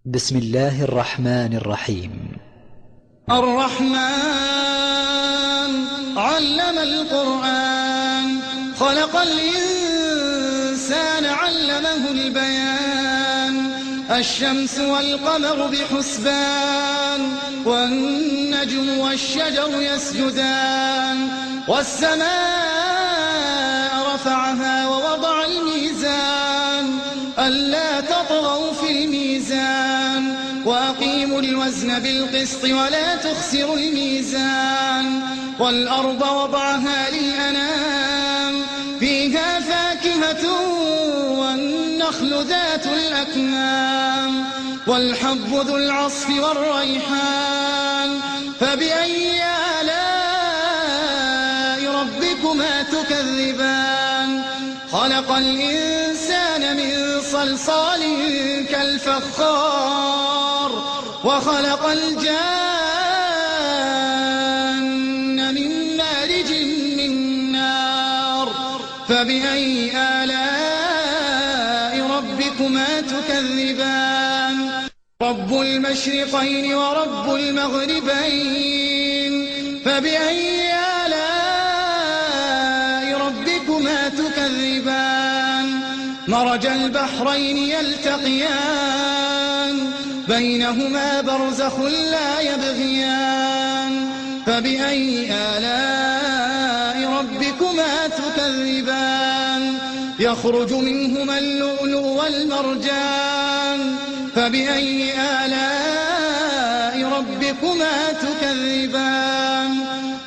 بسم الله الرحمن الرحيم. الرحمن علم القرآن، خلق الإنسان علمه البيان. الشمس والقمر بحسبان، والنجم والشجر يسجدان. والسماء رفعها ووضع الميزان، ألا تطغوا في الميزان. وأقيموا الوزن بالقسط ولا تخسروا الميزان. والأرض وضعها للأنام، فيها فاكهة والنخل ذات الأكمام، والحب ذو العصف والريحان. فبأي آلاء ربكما تكذبان؟ خلق الإنسان من صلصال كالفخار، وخلق الجان من مارج من نار. فبأي آلاء ربكما تكذبان؟ رب المشرقين ورب المغربين. فبأي آلاء ربكما تكذبان؟ مرج البحرين يلتقيان، بينهما برزخ لا يبغيان. فبأي آلاء ربكما تكذبان؟ يخرج منهما اللؤلؤ والمرجان. فبأي آلاء ربكما تكذبان؟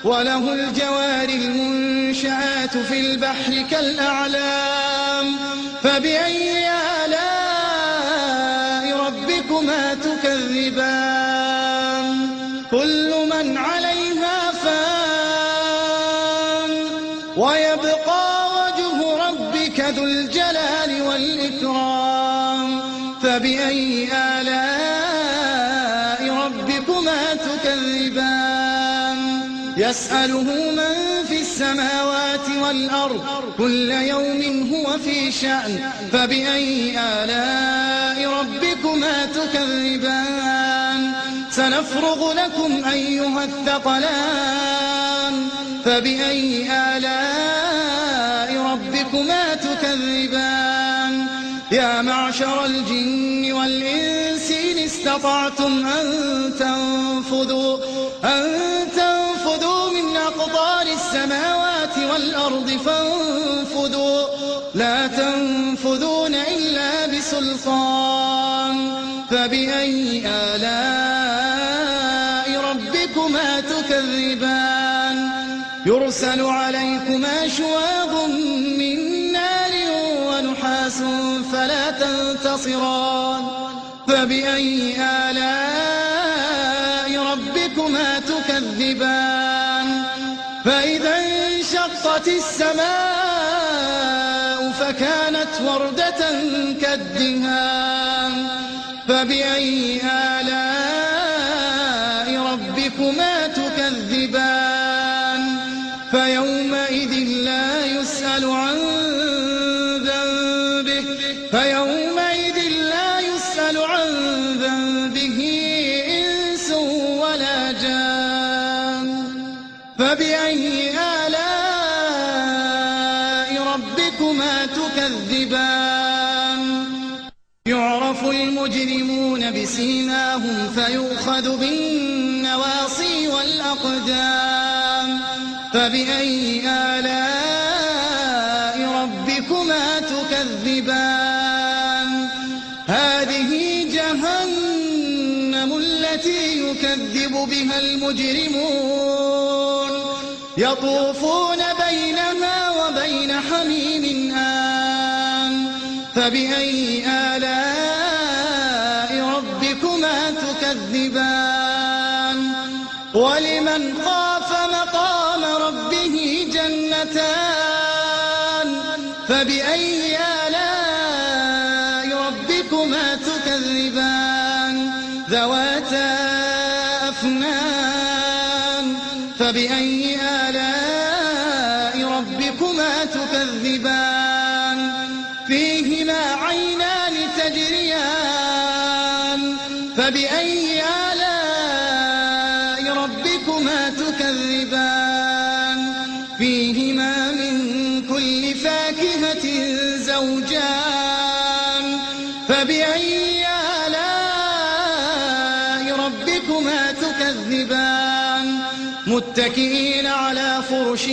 وله الجوار المنشآت في البحر كالأعلام. فبأي آلاء ربكما تكذبان؟ كل من عليها فان، ويبقى وجه ربك ذو الجلال والإكرام. فبأي آلاء ربكما تكذبان؟ يسأله من في السماوات والأرض، كل يوم هو في شأن. فبأي آلاء ربكما تكذبان؟ سنفرغ لكم أيها الثقلان. فبأي آلاء ربكما تكذبان؟ يا معشر الجن والإنس إن استطعتم أن تنفذوا من أقطار السماوات والأرض فانفذوا، لا تنفذون إلا بسلطان. فبأي آلاء ربكما تكذبان؟ يرسل عليكما شواظ من نار ونحاس فلا تنتصران. فبأي آلاء ربكما تكذبان؟ فإذا انشقت السماء فكانت وردة كالدهان. فبأي آلاء ربكما تكذبان؟ فيومئذ لا يسأل عن ذنبه إنس ولا جان. فبأي آلاء ربكما تكذبان؟ يعرف المجرمون بسيماهم فيؤخذ بالنواصي والأقدام. فبأي آلاء ربكما تكذبان؟ هذه جهنم التي يكذب بها المجرمون، يطوفون بينها وبين حميم آن. فبأي آلاء ربكما تكذبان؟ ولمن خاف مقام ربه جنتان. فبأي آلاء ربكما تكذبان؟ ذواتا أفنان. فبأي آلاء ربكما تكذبان؟ فيهما عينان تجريان، فبأي آلاء ربكما تكذبان فيهما من كل فاكهة زوجان فبأي آلاء ربكما تكذبان متكئين على فرش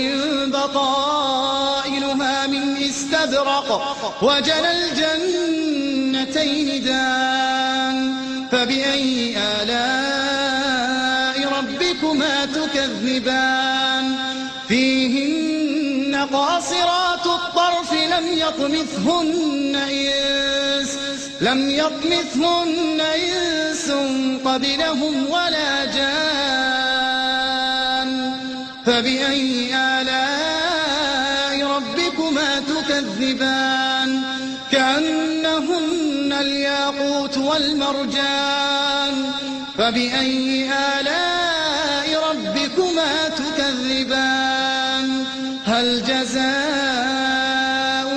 بطائنها من استبرق وجنى الجنتين دان فبأي آلاء ربكما تكذبان فيهن قاصرات الطرف لم يطمثهن إنس قبلهم ولا جان فبأي آلاء ربكما تكذبان كأنهن الياقوت والمرجان فبأي آلاء ربكما تكذبان هل جزاء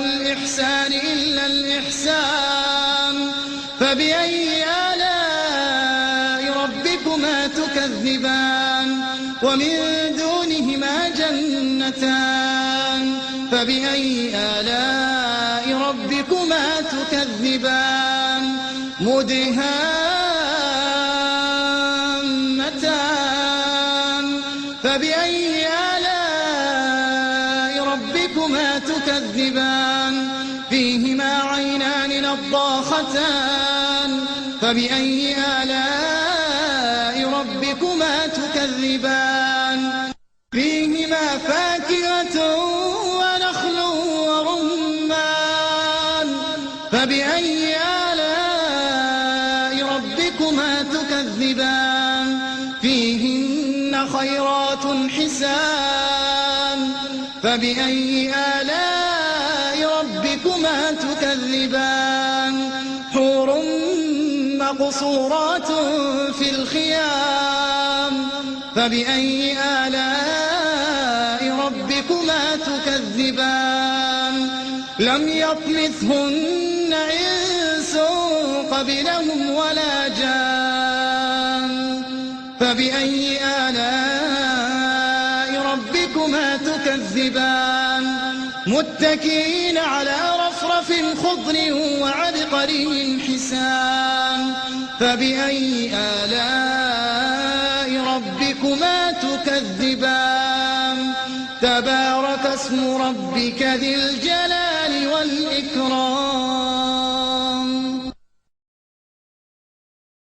الإحسان إلا الإحسان فبأي آلاء ربكما تكذبان ومن دونهما جنتان فبأي آلاء ربكما تكذبان مدهامتان فبأي آلاء ربكما تكذبان فيهما عينان نضاختان فبأي آلاء ربكما تكذبان فيهما فاكهة ونخل ورمان فبأي آلاء ربكما تكذبان فيهن خيرات حسان فبأي آلاء ربكما تكذبان حور مقصورات في الخيام فبأي آلاء ربكما تكذبان لم يطمثهن إنس قبلهم ولا جان فبأي آلاء ربكما تكذبان متكئين على رفرف خضر وعبقري حسان فبأي آلاء ربكما تكذبان تبارك اسم ربك ذي الجلال والإكرام